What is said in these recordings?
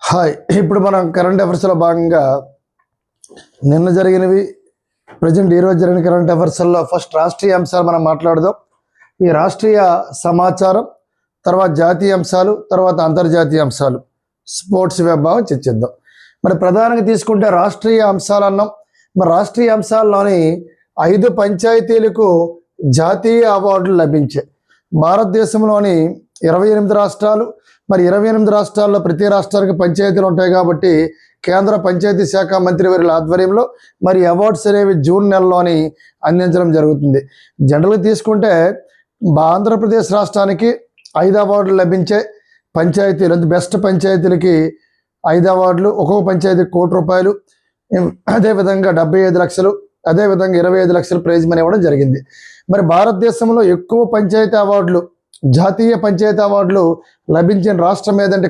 Hi. ఇప్పుడు మనం current అఫైర్స్లో భాగంగా నిన్న జరిగినవి, ప్రజెంట్ ఈరోజు జరిగిన కరెంట్ అఫైర్స్లో ఫస్ట్ రాష్ట్రీయ అంశాలు మనం మాట్లాడదాం. ఈ రాష్ట్రీయ సమాచారం, తర్వాత జాతీయ అంశాలు, తర్వాత అంతర్జాతీయ అంశాలు, స్పోర్ట్స్ విభాగం చర్చిద్దాం. మరి ప్రధానంగా తీసుకుంటే రాష్ట్రీయ అంశాలు అన్నాం. మరి రాష్ట్రీయ అంశాల్లోని 5 పంచాయతీలకు జాతీయ అవార్డులు లభించాయి. భారతదేశంలోని 28 రాష్ట్రాలు, మరి 28 రాష్ట్రాల్లో ప్రతి రాష్ట్రానికి పంచాయతీలు ఉంటాయి కాబట్టి కేంద్ర పంచాయతీ శాఖ మంత్రి వారి ఆధ్వర్యంలో మరి అవార్డ్స్ అనేవి జూన్ నెలలోని అందించడం జరుగుతుంది. జనరల్గా తీసుకుంటే ఆంధ్రప్రదేశ్ రాష్ట్రానికి 5 అవార్డులు లభించాయి. పంచాయతీలు బెస్ట్ పంచాయతీలకి 5 అవార్డులు, ఒక్కొక్క పంచాయతీకి ₹1,00,00,000, అదేవిధంగా 75 లక్షలు, అదేవిధంగా 25 లక్షలు ప్రైజ్ మనీ ఇవ్వడం జరిగింది. మరి భారతదేశంలో ఎక్కువ పంచాయతీ అవార్డులు, జాతీయ పంచాయతీ అవార్డులు లభించిన రాష్ట్రం ఏదంటే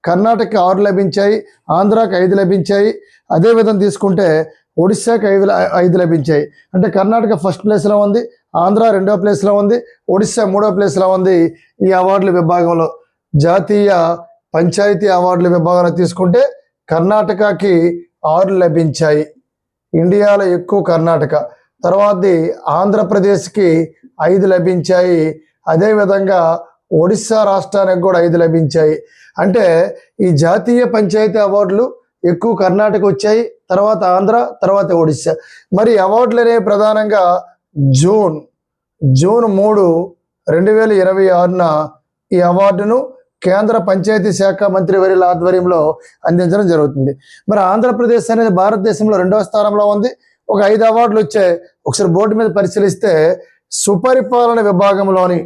కర్ణాటకకి 6 లభించాయి, ఆంధ్రాకి 5 లభించాయి. అదేవిధంగా తీసుకుంటే ఒడిశాకి 5 లభించాయి. అంటే కర్ణాటక ఫస్ట్ ప్లేస్లో ఉంది, ఆంధ్ర 2వ ప్లేస్లో ఉంది, ఒడిశా 3వ ప్లేస్లో ఉంది. ఈ అవార్డుల విభాగంలో జాతీయ పంచాయతీ అవార్డుల విభాగంలో తీసుకుంటే కర్ణాటకకి 6 లభించాయి. ఇండియాలో ఎక్కువ కర్ణాటక. తర్వాతది ఆంధ్రప్రదేశ్కి 5 లభించాయి. అదేవిధంగా ఒడిశా రాష్ట్రానికి కూడా 5 లభించాయి. అంటే ఈ జాతీయ పంచాయతీ అవార్డులు ఎక్కువ కర్ణాటక వచ్చాయి, తర్వాత ఆంధ్ర, తర్వాత ఒడిశా. మరి అవార్డులు అనేవి ప్రధానంగా జూన్ 3, 2026న ఈ అవార్డును కేంద్ర పంచాయతీ శాఖ మంత్రి వర్యుల ఆధ్వర్యంలో అందించడం జరుగుతుంది. మరి ఆంధ్రప్రదేశ్ అనేది భారతదేశంలో 2వ స్థానంలో ఉంది. ఒక 5 అవార్డులు వచ్చాయి. ఒకసారి బోర్డు మీద పరిశీలిస్తే సుపరిపాలన విభాగంలోని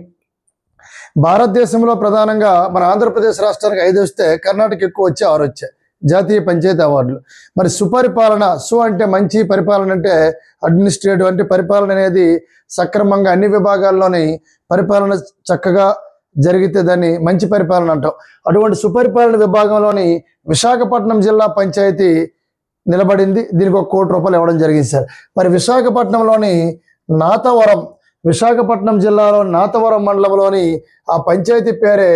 భారతదేశంలో ప్రధానంగా మన ఆంధ్రప్రదేశ్ రాష్ట్రానికి 5 వస్తే కర్ణాటక ఎక్కువ వచ్చి 6 వచ్చాయి జాతీయ పంచాయతీ అవార్డులు. మరి సుపరిపాలన, అంటే మంచి పరిపాలన, అంటే అడ్మినిస్ట్రేటివ్, అంటే పరిపాలన అనేది సక్రమంగా అన్ని విభాగాల్లోని పరిపాలన చక్కగా జరిగితే దాన్ని మంచి పరిపాలన అంటాం. అటువంటి సుపరిపాలన విభాగంలోని విశాఖపట్నం జిల్లా పంచాయతీ నిలబడింది. దీనికి ₹1,00,00,000 ఇవ్వడం జరిగింది సార్. మరి విశాఖపట్నంలోని నాతవరం, విశాఖపట్నం జిల్లాలో నాతవరం మండలంలోని ఆ పంచాయతీ పేరే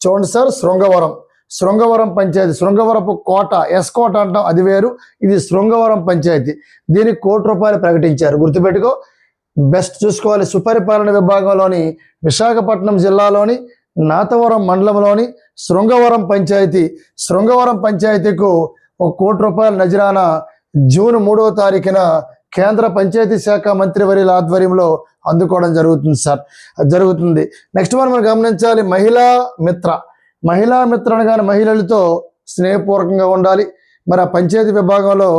చూడండి సార్, శృంగవరం పంచాయతీ. శృంగవరపు కోట, కోట అంటాం, అది వేరు. ఇది శృంగవరం పంచాయతీ. దీనికి ₹1,00,00,000 ప్రకటించారు. గుర్తుపెట్టుకో, బెస్ట్ చూసుకోవాలి. సుపరిపాలన విభాగంలోని విశాఖపట్నం జిల్లాలోని నాతవరం మండలంలోని శృంగవరం పంచాయతీకు ₹1,00,00,000 నజరానా జూన్ 3వ తారీఖున కేంద్ర పంచాయతీ శాఖ మంత్రి వర్యుల ఆధ్వర్యంలో అందుకోవడం జరుగుతుంది. నెక్స్ట్ మనం గమనించాలి, మహిళా మిత్ర అనగానే మహిళలతో స్నేహపూర్వకంగా ఉండాలి. మరి ఆ పంచాయతీ విభాగంలో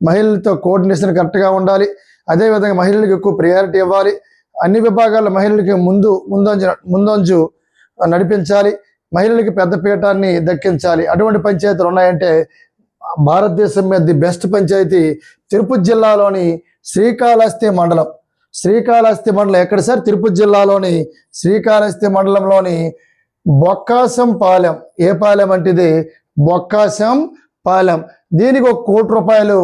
మహిళలతో కోఆర్డినేషన్ కరెక్ట్గా ఉండాలి. అదేవిధంగా మహిళలకు ఎక్కువ ప్రయారిటీ ఇవ్వాలి. అన్ని విభాగాల్లో మహిళలకి ముందంజు నడిపించాలి. మహిళలకి పెద్ద పీఠాన్ని దక్కించాలి. అటువంటి పంచాయతీలు ఉన్నాయంటే భారతదేశం మీద ది బెస్ట్ పంచాయతీ తిరుపతి జిల్లాలోని శ్రీకాళహస్తి మండలం ఎక్కడ సార్? తిరుపతి జిల్లాలోని శ్రీకాళహస్తి మండలంలోని బొక్కాసం పాలెం. ఏ పాలెం అంటే ఇది బొక్కాసం పాలెం. దీనికి ₹1,00,00,000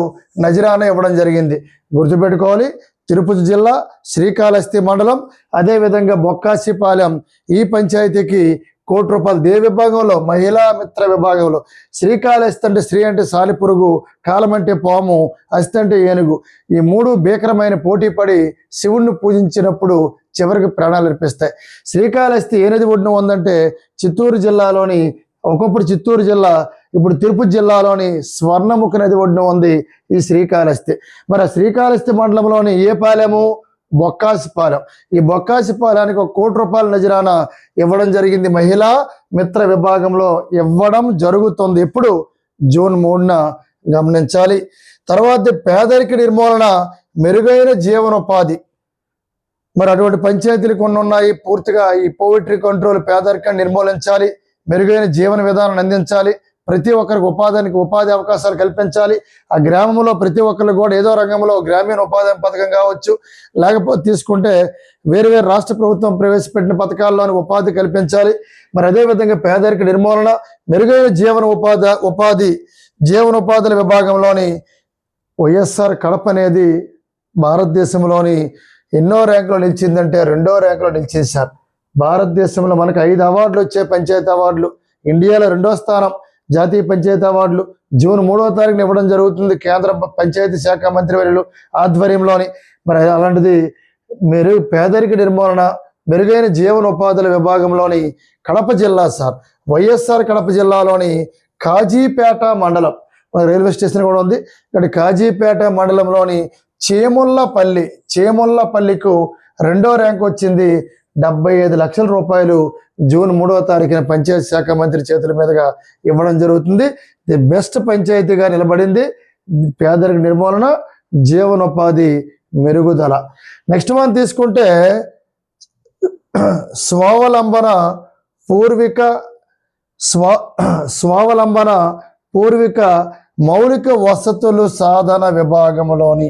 నజరానా ఇవ్వడం జరిగింది. గుర్తుపెట్టుకోవాలి, తిరుపతి జిల్లా శ్రీకాళహస్తి మండలం, అదేవిధంగా బొక్కాసిపాలెం, ఈ పంచాయతీకి ₹1,00,00,000. దే విభాగంలో మహిళా మిత్ర విభాగంలో శ్రీకాళహస్తి అంటే శ్రీ అంటే సాలిపురుగు, కాలం అంటే పాము, హస్తి అంటే ఏనుగు. ఈ 3 భీకరమైన పోటీ పడి శివుణ్ణి పూజించినప్పుడు చివరికి ప్రాణాలు అర్పిస్తాయి. శ్రీకాళహస్తి ఏ నది ఒడ్డున ఉందంటే చిత్తూరు జిల్లాలోని, ఒకప్పుడు చిత్తూరు జిల్లా, ఇప్పుడు తిరుపతి జిల్లాలోని స్వర్ణముఖ నది ఒడ్డున ఉంది ఈ శ్రీకాళహస్తి. మరి ఆ శ్రీకాళహస్తి మండలంలోని ఏ పాలెము? బొక్కాసిపాలెం. ఈ బొక్కాసిపాలెనికి ₹1,00,00,000 నజరానా ఇవ్వడం జరిగింది. మహిళా మిత్ర విభాగంలో ఇవ్వడం జరుగుతుంది. ఎప్పుడు? జూన్ 3న గమనించాలి. తర్వాత పేదరిక నిర్మూలన, మెరుగైన జీవనోపాధి. మరి అటువంటి పంచాయతీలు కొన్ని ఉన్నాయి. పూర్తిగా ఈ పోవర్టీ కంట్రోల్, పేదరికాన్ని నిర్మూలించాలి, మెరుగైన జీవన విధానాన్ని అందించాలి, ప్రతి ఒక్కరికి ఉపాధి అవకాశాలు కల్పించాలి. ఆ గ్రామంలో ప్రతి ఒక్కరు కూడా ఏదో రంగంలో గ్రామీణ ఉపాధి పథకం కావచ్చు, లేకపోతే తీసుకుంటే వేరు రాష్ట్ర ప్రభుత్వం ప్రవేశపెట్టిన పథకాల్లోని ఉపాధి కల్పించాలి. మరి అదేవిధంగా పేదరిక నిర్మూలన, మెరుగైన జీవనోపాధుల విభాగంలోని వైఎస్ఆర్ కడప అనేది భారతదేశంలోని ఎన్నో ర్యాంకులో నిలిచిందంటే 2వ ర్యాంకులో నిలిచింది సార్. భారతదేశంలో మనకు 5 అవార్డులు వచ్చాయి, పంచాయతీ అవార్డులు. ఇండియాలో 2వ స్థానం. జాతీయ పంచాయతీ అవార్డులు జూన్ 3వ తారీఖున ఇవ్వడం జరుగుతుంది కేంద్ర పంచాయతీ శాఖ మంత్రివర్యులు ఆధ్వర్యంలోని. మరి అలాంటిది పేదరిక నిర్మూలన మెరుగైన జీవనోపాధుల విభాగంలోని కడప జిల్లా సార్, వైఎస్ఆర్ కడప జిల్లాలోని కాజీపేట మండలం, రైల్వే స్టేషన్ కూడా ఉంది ఇక్కడ, కాజీపేట మండలంలోని చేముల్లపల్లికు 2వ ర్యాంక్ వచ్చింది. 75 లక్షల రూపాయలు జూన్ 3వ తారీఖున పంచాయతీ శాఖ మంత్రి చేతుల మీదుగా ఇవ్వడం జరుగుతుంది. ది బెస్ట్ పంచాయతీగా నిలబడింది. పేదరిక నిర్మూలన, జీవనోపాధి మెరుగుదల. నెక్స్ట్ మనం తీసుకుంటే స్వావలంబన పూర్విక మౌలిక వసతులు సాధన విభాగంలోని,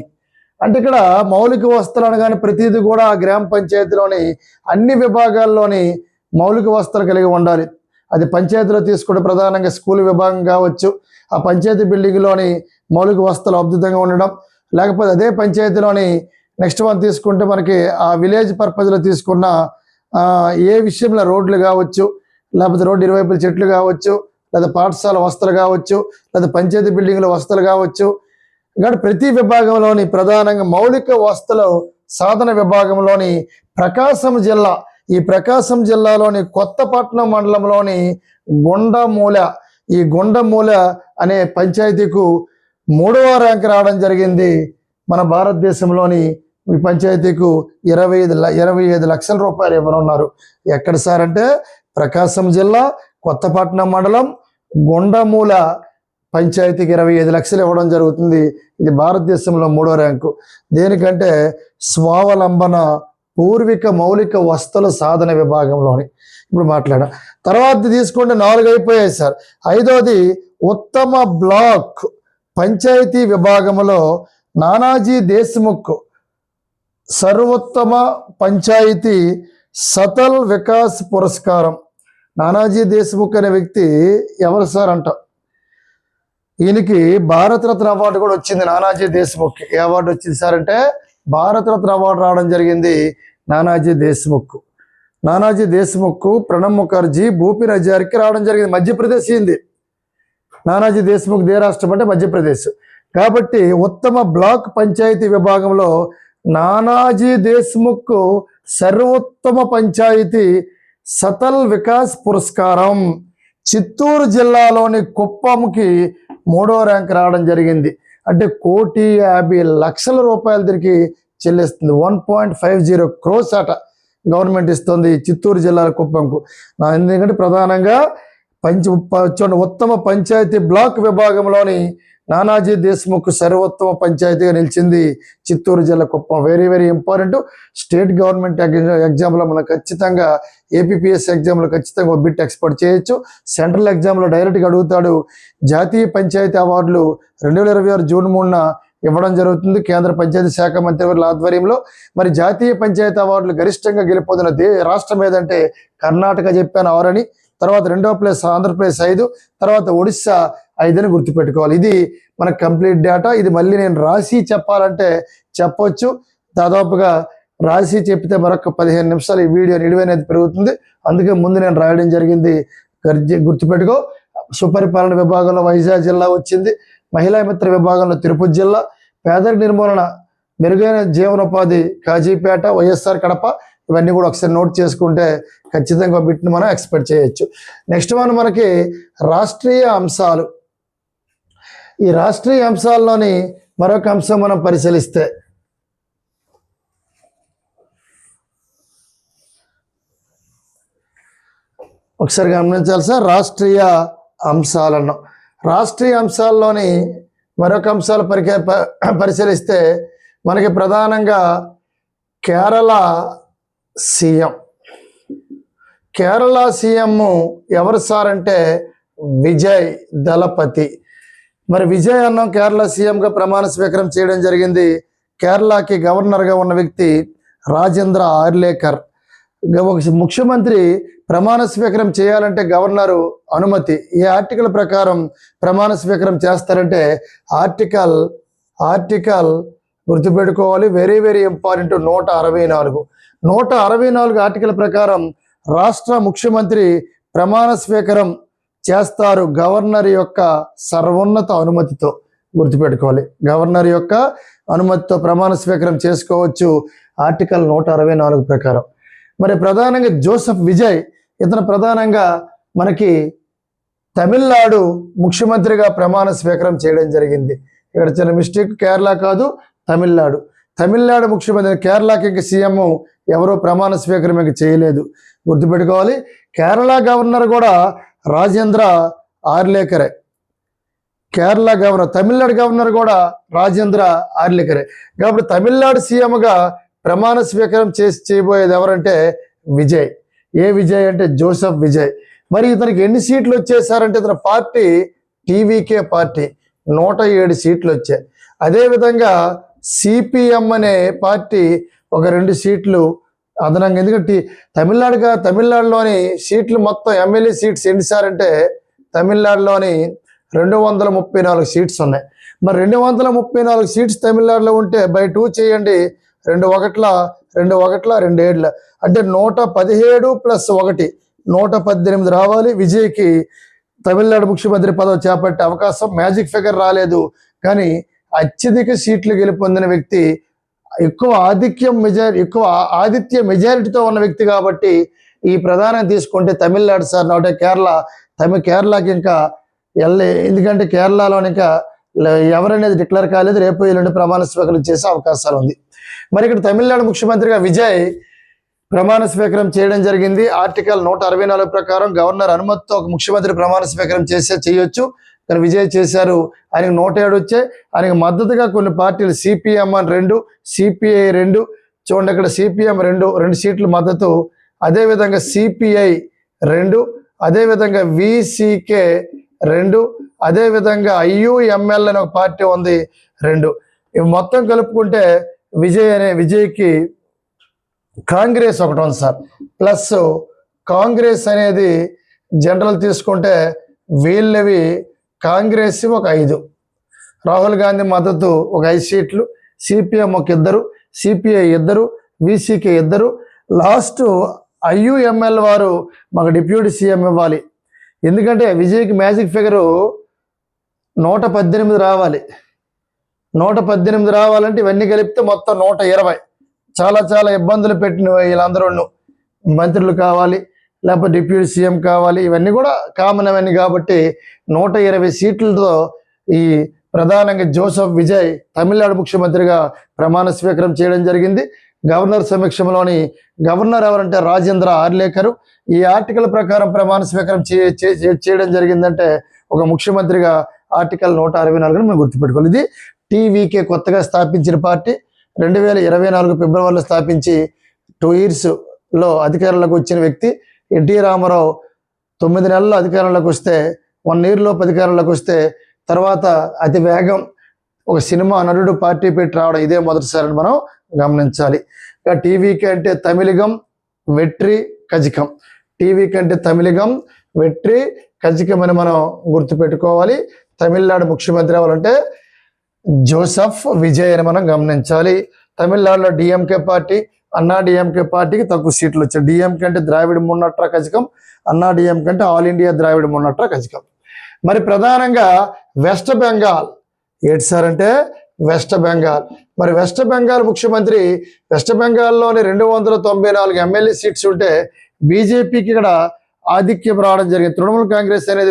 అంటే ఇక్కడ మౌలిక వసతులు అనగానే ప్రతిదీ కూడా ఆ గ్రామ పంచాయతీలోని అన్ని విభాగాల్లోని మౌలిక వసతులు కలిగి ఉండాలి. అది పంచాయతీలో తీసుకుంటే ప్రధానంగా స్కూల్ విభాగం కావచ్చు, ఆ పంచాయతీ బిల్డింగ్లోని మౌలిక వసతులు అద్భుతంగా ఉండడం, లేకపోతే అదే పంచాయతీలోని నెక్స్ట్ వన్ తీసుకుంటే మనకి ఆ విలేజ్ పర్పస్లో తీసుకున్న ఏ విషయంలో రోడ్లు కావచ్చు, లేకపోతే రోడ్డు ఇరువైపుల చెట్లు కావచ్చు, లేదా పాఠశాల వసతులు కావచ్చు, లేదా పంచాయతీ బిల్డింగ్ల వసతులు కావచ్చు. కాబట్టి ప్రతి విభాగంలోని ప్రధానంగా మౌలిక వసతుల సాధన విభాగంలోని ప్రకాశం జిల్లా, ఈ ప్రకాశం జిల్లాలోని కొత్తపట్నం మండలంలోని గుండమూల అనే పంచాయతీకు 3వ ర్యాంక్ రావడం జరిగింది. మన భారతదేశంలోని ఈ పంచాయతీకు 25 లక్షల రూపాయలు ఇవ్వనున్నారు. ఎక్కడ సార్ అంటే ప్రకాశం జిల్లా కొత్తపట్నం మండలం గుండమూల పంచాయతీకి 25 లక్షలు ఇవ్వడం జరుగుతుంది. ఇది భారతదేశంలో 3వ ర్యాంకు. దేనికంటే స్వావలంబన పూర్విక మౌలిక వసతుల సాధన విభాగంలోని ఇప్పుడు మాట్లాడా. తర్వాత తీసుకుంటే 4 అయిపోయాయి సార్. 5వది ఉత్తమ బ్లాక్ పంచాయతీ విభాగంలో నానాజీ దేశ్ముఖ్ సర్వోత్తమ పంచాయతీ సతల్ వికాస్ పురస్కారం. నానాజీ దేశ్ముఖ్ అనే వ్యక్తి ఎవరు సార్ అంట, ఈయనకి భారతరత్న అవార్డు కూడా వచ్చింది. నానాజీ దేశ్ముఖ్ ఏ అవార్డు వచ్చింది సార్ అంటే భారతరత్న అవార్డు రావడం జరిగింది నానాజీ దేశ్ముఖ్ ప్రణబ్ ముఖర్జీ, భూపేన్ హజారికి రావడం జరిగింది. మధ్యప్రదేశ్ ఇది. నానాజీ దేశ్ముఖ్ దే రాష్ట్రం అంటే మధ్యప్రదేశ్. కాబట్టి ఉత్తమ బ్లాక్ పంచాయతీ విభాగంలో నానాజీ దేశ్ముఖ్ సర్వోత్తమ పంచాయతీ సతల్ వికాస్ పురస్కారం. చిత్తూరు జిల్లాలోని కుప్పంకి 3వ ర్యాంక్ రావడం జరిగింది. అంటే 1,50,00,000 రూపాయలు దీనికి చెల్లిస్తుంది. 1.50 crores అట గవర్నమెంట్ ఇస్తుంది చిత్తూరు జిల్లాల కుప్పంకు. ఎందుకంటే ప్రధానంగా ఉత్తమ పంచాయతీ బ్లాక్ విభాగంలోని నానాజీ దేశ్ముఖ్ సర్వోత్తమ పంచాయతీగా నిలిచింది చిత్తూరు జిల్లా Kuppam. Very very important. State government ఎగ్జామ్లో మనం ఖచ్చితంగా ఏపీపీఎస్ ఎగ్జామ్లో ఖచ్చితంగా ఒక బిట్ ఎక్స్పోర్ట్ చేయొచ్చు. సెంట్రల్ ఎగ్జామ్లో డైరెక్ట్గా అడుగుతాడు. జాతీయ పంచాయతీ అవార్డులు 2026 జూన్ 3న ఇవ్వడం జరుగుతుంది కేంద్ర పంచాయతీ శాఖ మంత్రివర్యుల ఆధ్వర్యంలో. మరి జాతీయ పంచాయతీ అవార్డులు గరిష్టంగా గెలుపొందిన రాష్ట్రం ఏదంటే కర్ణాటక చెప్పాను 6 అని, తర్వాత 2వ ప్లేస్ ఆంధ్రప్రదేశ్ 5, తర్వాత ఒడిస్సా 5 అని గుర్తుపెట్టుకోవాలి. ఇది మనకు కంప్లీట్ డేటా. ఇది మళ్ళీ నేను రాసి చెప్పాలంటే చెప్పొచ్చు. దాదాపుగా రాసి చెప్తే మరొక 15 నిమిషాలు ఈ వీడియో నిడివైనది పెరుగుతుంది. అందుకే ముందు నేను రాయడం జరిగింది. గుర్తుపెట్టుకో. సుపరిపాలన విభాగంలో వైజాగ్ జిల్లా వచ్చింది. మహిళా మిత్ర విభాగంలో తిరుపతి జిల్లా. పేదరిక నిర్మూలన మెరుగైన జీవనోపాధి కాజీపేట, వైఎస్ఆర్ కడప. ఇవన్నీ కూడా ఒకసారి నోట్ చేసుకుంటే ఖచ్చితంగా బిట్ని మనం ఎక్స్పెక్ట్ చేయొచ్చు. నెక్స్ట్ మనకి రాష్ట్రీయ అంశాలు. ఈ రాష్ట్రీయ అంశాల్లోని మరొక అంశం మనం పరిశీలిస్తే ఒకసారి గమనించాలి సార్. రాష్ట్రీయ అంశాలను రాష్ట్రీయ అంశాల్లోని మరొక అంశాలు పరిశీలిస్తే మనకి ప్రధానంగా కేరళ సీఎం ఎవరు సార్ అంటే విజయ్ దళపతి. మరి విజయ్ అన్నం కేరళ సీఎంగా ప్రమాణ స్వీకారం చేయడం జరిగింది. కేరళకి గవర్నర్గా ఉన్న వ్యక్తి రాజేంద్ర ఆర్లేకర్. ముఖ్యమంత్రి ప్రమాణ స్వీకారం చేయాలంటే గవర్నరు అనుమతి. ఈ ఆర్టికల్ ప్రకారం ప్రమాణ స్వీకారం చేస్తారంటే ఆర్టికల్ గుర్తుపెట్టుకోవాలి. Very very important. 164 ఆర్టికల్ ప్రకారం రాష్ట్ర ముఖ్యమంత్రి ప్రమాణ స్వీకారం చేస్తారు గవర్నర్ యొక్క సర్వోన్నత అనుమతితో. గుర్తుపెట్టుకోవాలి, గవర్నర్ యొక్క అనుమతితో ప్రమాణ స్వీకారం చేసుకోవచ్చు ఆర్టికల్ 164 ప్రకారం. మరి ప్రధానంగా జోసెఫ్ విజయ్, ఇతను ప్రధానంగా మనకి తమిళనాడు ముఖ్యమంత్రిగా ప్రమాణ స్వీకారం చేయడం జరిగింది. ఇక్కడ చిన్న మిస్టేక్, కేరళ కాదు తమిళనాడు. తమిళనాడు ముఖ్యమంత్రి, కేరళకి ఇంక సీఎం ఎవరో ప్రమాణ స్వీకారం ఇంక చేయలేదు. గుర్తుపెట్టుకోవాలి, కేరళ గవర్నర్ కూడా రాజేంద్ర ఆర్లేకరే. కేరళ గవర్నర్, తమిళనాడు గవర్నర్ కూడా రాజేంద్ర ఆర్లేకరే. కాబట్టి తమిళనాడు సీఎంగా ప్రమాణ స్వీకారం చేయబోయేది ఎవరంటే విజయ్. ఏ విజయ్ అంటే జోసెఫ్ విజయ్. మరి ఇతనికి ఎన్ని సీట్లు వచ్చేసారంటే ఇతని పార్టీ టీవీకే పార్టీ 107 సీట్లు వచ్చాయి. అదేవిధంగా సిపిఎం అనే పార్టీ ఒక 2 సీట్లు అదనంగా. ఎందుకంటే తమిళనాడులోని సీట్లు మొత్తం ఎమ్మెల్యే సీట్స్ ఎన్నిసారంటే తమిళనాడులోని 234 సీట్స్ ఉన్నాయి. మరి 234 సీట్స్ తమిళనాడులో ఉంటే బై 2 చేయండి, 2 ఒకట్ల 2 7 అంటే 117 + 1 118 రావాలి. విజయ్కి తమిళనాడు ముఖ్యమంత్రి పదవి చేపట్టే అవకాశం. మ్యాజిక్ ఫిగర్ రాలేదు, కానీ అత్యధిక సీట్లు గెలుపొందిన వ్యక్తి, ఎక్కువ ఆధిత్య మెజారిటీతో ఉన్న వ్యక్తి. కాబట్టి ఈ ప్రధానం తీసుకుంటే తమిళనాడు సార్, నాటే కేరళకి ఇంకా ఎందుకంటే కేరళలో ఇంకా ఎవరనేది డిక్లేర్ కాలేదు. రేపు ఎల్లుండి ప్రమాణ స్వీకారం చేసే అవకాశాలు ఉంది. మరి ఇక్కడ తమిళనాడు ముఖ్యమంత్రిగా విజయ్ ప్రమాణ స్వీకారం చేయడం జరిగింది. ఆర్టికల్ 164 ప్రకారం గవర్నర్ అనుమతితో ఒక ముఖ్యమంత్రి ప్రమాణ స్వీకారం చేయొచ్చు. కానీ విజయ్ చేశారు. ఆయనకు 107 వచ్చాయి. ఆయనకు మద్దతుగా కొన్ని పార్టీలు సిపిఎం అని 2, సిపిఐ 2, చూడండి అక్కడ సిపిఎం 2 సీట్లు మద్దతు. అదేవిధంగా సిపిఐ 2, అదేవిధంగా విసికే 2, అదేవిధంగా ఐయుఎంఎల్ అనే ఒక పార్టీ ఉంది 2. ఇవి మొత్తం కలుపుకుంటే విజయ్కి కాంగ్రెస్ ఒకటి ఉంది సార్. ప్లస్ కాంగ్రెస్ అనేది జనరల్ తీసుకుంటే వీళ్ళవి కాంగ్రెస్ ఒక 5, రాహుల్ గాంధీ మద్దతు ఒక 5 సీట్లు, సిపిఎం ఒక 2, సిపిఐ 2, విసికే 2. లాస్ట్ ఐయుఎంఎల్ వారు మాకు డిప్యూటీ సీఎం ఇవ్వాలి. ఎందుకంటే విజయ్కి మ్యాజిక్ ఫిగరు 118 రావాలి. 118 రావాలంటే ఇవన్నీ కలిపితే మొత్తం 120. చాలా ఇబ్బందులు పెట్టిన వీళ్ళందరూ మంత్రులు కావాలి, లేకపోతే డిప్యూటీ సీఎం కావాలి, ఇవన్నీ కూడా కామన్ అవన్నీ. కాబట్టి 120 సీట్లతో ఈ ప్రధానంగా జోసెఫ్ విజయ్ తమిళనాడు ముఖ్యమంత్రిగా ప్రమాణ స్వీకారం చేయడం జరిగింది. గవర్నర్ సమక్షంలోని గవర్నర్ ఎవరంటే రాజేంద్ర ఆర్లేకరు. ఈ ఆర్టికల్ ప్రకారం ప్రమాణ స్వీకారం చేయడం జరిగిందంటే ఒక ముఖ్యమంత్రిగా ఆర్టికల్ 164 మనం గుర్తుపెట్టుకోవాలి. ఇది టీవీకే కొత్తగా స్థాపించిన పార్టీ. 2024 ఫిబ్రవరిలో స్థాపించి 2 yearsలో అధికారంలోకి వచ్చిన వ్యక్తి. ఎన్టీ రామారావు 9 నెలల్లో అధికారంలోకి వస్తే, 1 yearలోపు అధికారంలోకి వస్తే, తర్వాత అతి వేగం ఒక సినిమా నటుడు పార్టీ పెట్టి రావడం ఇదే మొదటిసారి మనం గమనించాలి. టీవీకే అంటే తమిళిగం వెట్రి కజకం. టీవీకే అంటే తమిళిగం వెట్రి కజకం అని మనం గుర్తుపెట్టుకోవాలి. తమిళనాడు ముఖ్యమంత్రి అవ్వాలంటే జోసెఫ్ విజయ్ అని మనం గమనించాలి. తమిళనాడులో డిఎంకే పార్టీ, అన్నా డిఎంకే పార్టీకి తక్కువ సీట్లు వచ్చాయి. డిఎంకే అంటే ద్రావిడ మున్నట్ర కజకం, అన్నా డిఎంకే అంటే ఆల్ ఇండియా ద్రావిడ మున్నట్ర కజకం. మరి ప్రధానంగా వెస్ట్ బెంగాల్ ఏంటి సార్ అంటే వెస్ట్ బెంగాల్. మరి వెస్ట్ బెంగాల్ ముఖ్యమంత్రి, వెస్ట్ బెంగాల్లోని 294 ఎమ్మెల్యే సీట్స్ ఉంటే బీజేపీకి ఇక్కడ ఆధిక్యం రావడం జరిగింది. తృణమూల్ కాంగ్రెస్ అనేది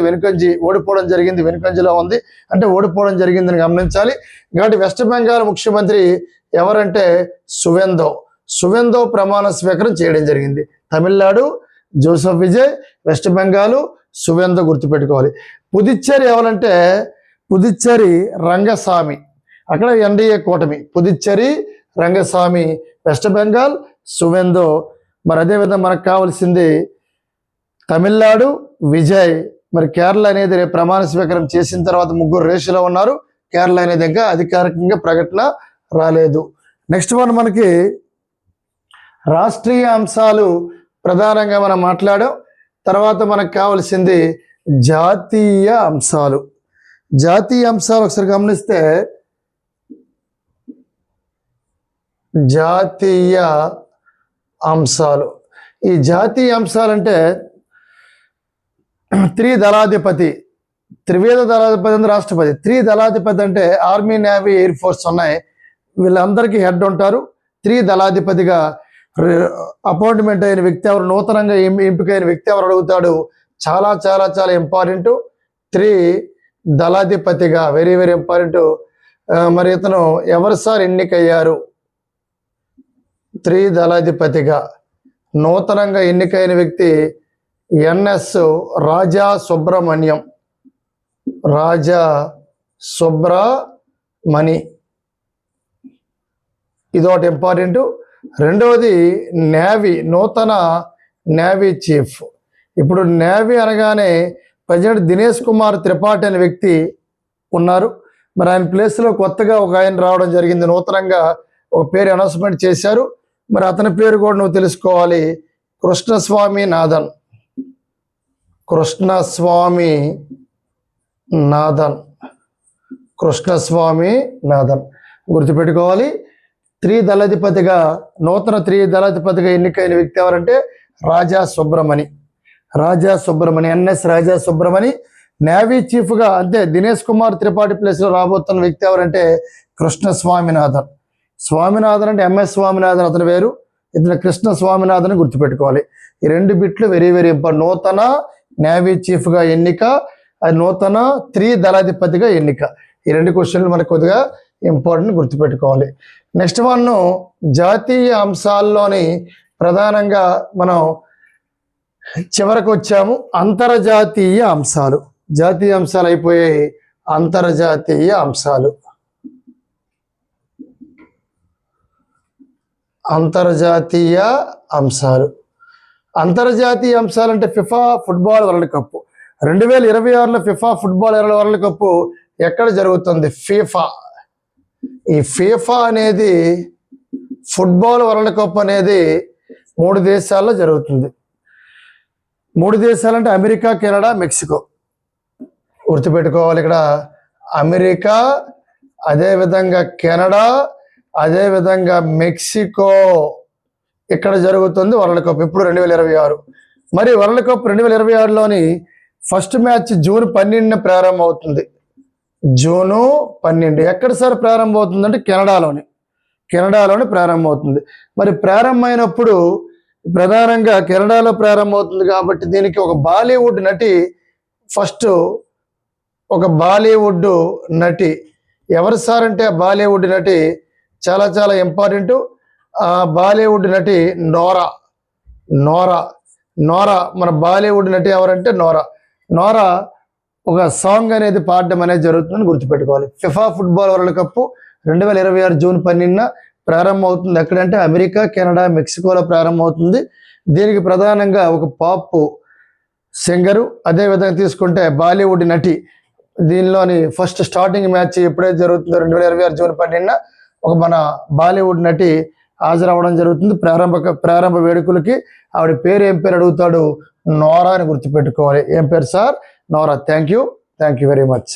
ఓడిపోవడం జరిగింది. వెనుకంజలో ఉంది అంటే ఓడిపోవడం జరిగిందని గమనించాలి. కాబట్టి వెస్ట్ బెంగాల్ ముఖ్యమంత్రి ఎవరంటే సువేందో ప్రమాణ స్వీకారం చేయడం జరిగింది. తమిళనాడు జోసెఫ్ విజయ్, వెస్ట్ బెంగాల్ సువేందో గుర్తుపెట్టుకోవాలి. పుదుచ్చేరి ఎవరంటే పుదుచ్చేరి రంగస్వామి, అక్కడ ఎన్డీఏ కూటమి. పుదుచ్చేరి రంగస్వామి, వెస్ట్ బెంగాల్ సువేందో. మరి అదేవిధంగా మనకు కావాల్సింది తమిళనాడు విజయ్. మరి కేరళ అనేది ప్రమాణ స్వీకారం చేసిన తర్వాత 3 రేసులో ఉన్నారు. కేరళ అనేది ఇంకా అధికారికంగా ప్రకటన రాలేదు. నెక్స్ట్ మనకి రాష్ట్రీయ అంశాలు ప్రధానంగా మనం మాట్లాడాం. తర్వాత మనకు కావాల్సింది జాతీయ అంశాలు. ఒకసారి గమనిస్తే జాతీయ అంశాలు, ఈ జాతీయ అంశాలంటే త్రిదళాధిపతి, త్రివేద దళాధిపతి అంటే రాష్ట్రపతి. త్రిదళాధిపతి అంటే ఆర్మీ, నేవీ, ఎయిర్ ఫోర్స్ ఉన్నాయి. వీళ్ళందరికీ హెడ్ ఉంటారు. త్రిదళాధిపతిగా అపాయింట్మెంట్ అయిన వ్యక్తి ఎవరు, నూతనంగా ఎంపికైన వ్యక్తి ఎవరు అడుగుతాడు. చాలా చాలా చాలా ఇంపార్టెంట్. త్రిదళాధిపతిగా వెరీ వెరీ ఇంపార్టెంట్. మరి ఇతను ఎవరు సార్ ఎన్నికయ్యారు? త్రిదళాధిపతిగా నూతనంగా ఎన్నికైన వ్యక్తి ఎన్ఎస్ రాజా సుబ్రహ్మణ్యం. రాజా సుబ్రమణి, ఇదొకటి ఇంపార్టెంట్. రెండవది నేవీ, నూతన నేవీ చీఫ్. ఇప్పుడు నేవీ అనగానే ప్రెసిడెంట్ దినేష్ కుమార్ త్రిపాఠి అనే వ్యక్తి ఉన్నారు. మరి ఆయన ప్లేస్లో కొత్తగా ఒక ఆయన రావడం జరిగింది. నూతనంగా ఒక పేరు అనౌన్స్మెంట్ చేశారు. మరి అతని పేరు కూడా నువ్వు తెలుసుకోవాలి. కృష్ణస్వామి నాథన్. కృష్ణస్వామి నాథన్. కృష్ణస్వామి నాథన్ గుర్తుపెట్టుకోవాలి. త్రిదళాధిపతిగా, నూతన త్రిదళాధిపతిగా ఎన్నికైన వ్యక్తి ఎవరంటే రాజా సుబ్రమణి. రాజా సుబ్రమణి, ఎన్ఎస్ రాజా సుబ్రమణి. నేవీ చీఫ్గా అంటే దినేష్ కుమార్ త్రిపాఠి ప్లేస్లో రాబోతున్న వ్యక్తి ఎవరంటే కృష్ణ స్వామినాథన్. స్వామినాథన్ అంటే ఎంఎస్ స్వామినాథన్ అతను వేరు, ఇతను కృష్ణ స్వామినాథన్ గుర్తుపెట్టుకోవాలి. ఈ రెండు బిట్లు వెరీ వెరీ ఇంపార్టెంట్. నూతన నేవీ చీఫ్గా ఎన్నిక, అది నూతన త్రిదళాధిపతిగా ఎన్నిక. ఈ రెండు క్వశ్చన్లు మనకు కొద్దిగా ఇంపార్టెంట్, గుర్తుపెట్టుకోవాలి. నెక్స్ట్ వన్, జాతీయ అంశాల్లోని ప్రధానంగా మనం చివరకు వచ్చాము. అంతర్జాతీయ అంశాలు. జాతీయ అంశాలు అయిపోయాయి, అంతర్జాతీయ అంశాలు. అంతర్జాతీయ అంశాలు. అంతర్జాతీయ అంశాలు అంటే ఫిఫా ఫుట్బాల్ వరల్డ్ కప్ 2026లో ఫిఫా ఫుట్బాల్ వరల్డ్ కప్ ఎక్కడ జరుగుతుంది? ఫీఫా. ఈ ఫీఫా అనేది ఫుట్బాల్ వరల్డ్ కప్ అనేది 3 దేశాల్లో జరుగుతుంది. 3 దేశాలు అంటే అమెరికా, కెనడా, మెక్సికో. గుర్తుపెట్టుకోవాలి. ఇక్కడ అమెరికా, అదేవిధంగా కెనడా, అదేవిధంగా మెక్సికో, ఇక్కడ జరుగుతుంది వరల్డ్ కప్ ఇప్పుడు 2026. మరి వరల్డ్ కప్ 2026లోని ఫస్ట్ మ్యాచ్ జూన్ 12న ప్రారంభం అవుతుంది. జూను 12. ఎక్కడ సార్ ప్రారంభం అవుతుందంటే కెనడాలోని ప్రారంభం అవుతుంది. మరి ప్రారంభమైనప్పుడు ప్రధానంగా కెనడాలో ప్రారంభమవుతుంది కాబట్టి దీనికి ఒక బాలీవుడ్ నటి, ఫస్ట్ ఒక బాలీవుడ్ నటి ఎవరు సార్ అంటే ఆ బాలీవుడ్ నటి చాలా చాలా ఇంపార్టెంట్. ఆ బాలీవుడ్ నటి నోరా. మన బాలీవుడ్ నటి ఎవరంటే నోరా ఒక సాంగ్ అనేది పాడడం అనేది జరుగుతుందని గుర్తుపెట్టుకోవాలి. FIFA football world cup 2026 June 12న ప్రారంభం అవుతుంది. ఎక్కడంటే అమెరికా, కెనడా, మెక్సికోలో ప్రారంభం అవుతుంది. దీనికి ప్రధానంగా ఒక పాప్ సింగరు, అదేవిధంగా తీసుకుంటే బాలీవుడ్ నటి. దీనిలోని ఫస్ట్ స్టార్టింగ్ మ్యాచ్ ఎప్పుడైతే జరుగుతుందో 2026 జూన్ 12న ఒక మన బాలీవుడ్ నటి హాజరవ్వడం జరుగుతుంది ప్రారంభ వేడుకలకి. ఆవిడ పేరు ఏం పేరు అడుగుతాడు? నోరా అని గుర్తుపెట్టుకోవాలి. ఏం పేరు sir? Nora. Thank you very much.